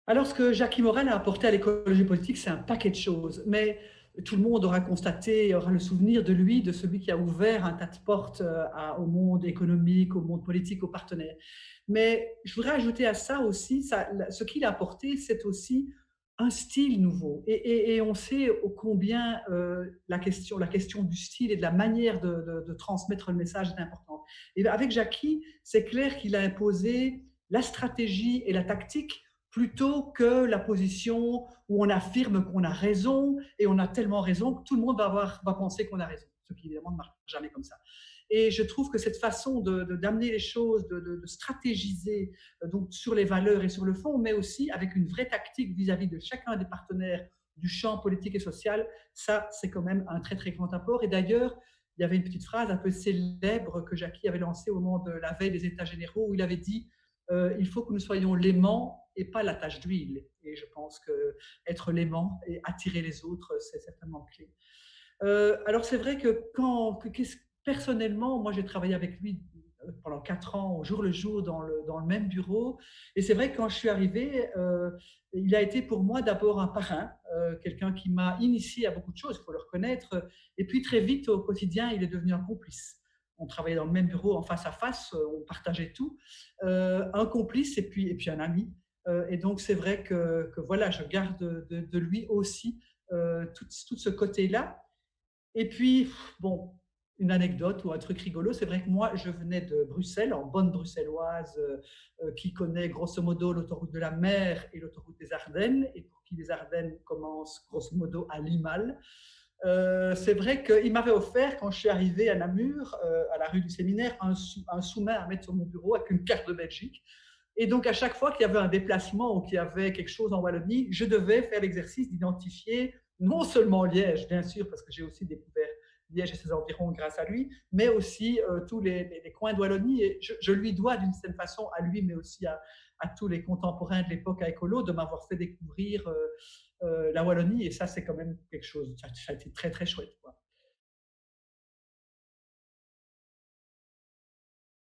Alors, ce que Jackie Morel a apporté à l'écologie politique, c'est un paquet de choses. Mais tout le monde aura constaté, aura le souvenir de lui, de celui qui a ouvert un tas de portes au monde économique, au monde politique, aux partenaires. Mais je voudrais ajouter à ça aussi, ce qu'il a apporté, c'est aussi un style nouveau. Et on sait ô combien la question du style et de la manière de transmettre le message est importante. Et avec Jackie, c'est clair qu'il a imposé la stratégie et la tactique plutôt que la position où on affirme qu'on a raison et on a tellement raison que tout le monde va penser qu'on a raison, ce qui évidemment ne marche jamais comme ça. Et je trouve que cette façon d'amener les choses, de stratégiser donc sur les valeurs et sur le fond, mais aussi avec une vraie tactique vis-à-vis de chacun des partenaires du champ politique et social, ça c'est quand même un très très grand apport. Et d'ailleurs, il y avait une petite phrase un peu célèbre que Jackie avait lancée au moment de la veille des États généraux où il avait dit il faut que nous soyons l'aimant et pas la tâche d'huile. Et je pense que être l'aimant et attirer les autres, c'est certainement clé. Alors c'est vrai que personnellement, moi j'ai travaillé avec lui pendant 4 ans, au jour le jour, dans le même bureau. Et c'est vrai que quand je suis arrivée, il a été pour moi d'abord un parrain, quelqu'un qui m'a initié à beaucoup de choses, il faut le reconnaître. Et puis très vite, au quotidien, il est devenu un complice. On travaillait dans le même bureau en face à face, on partageait tout. Un complice et puis un ami. Et donc c'est vrai que voilà, je garde de lui aussi tout ce côté-là. Et puis, bon, une anecdote ou un truc rigolo, c'est vrai que moi, je venais de Bruxelles, en bonne bruxelloise, qui connaît grosso modo l'autoroute de la mer et l'autoroute des Ardennes, et pour qui les Ardennes commencent grosso modo à Limal. C'est vrai qu'il m'avait offert, quand je suis arrivé à Namur, à la rue du Séminaire, un sous-main à mettre sur mon bureau avec une carte de Belgique. Et donc, à chaque fois qu'il y avait un déplacement ou qu'il y avait quelque chose en Wallonie, je devais faire l'exercice d'identifier non seulement Liège, bien sûr, parce que j'ai aussi découvert Liège et ses environs grâce à lui, mais aussi tous les coins de Wallonie. Et je lui dois d'une certaine façon, à lui, mais aussi à tous les contemporains de l'époque à Écolo, de m'avoir fait découvrir la Wallonie. Et ça, c'est quand même quelque chose, ça a été très, très chouette.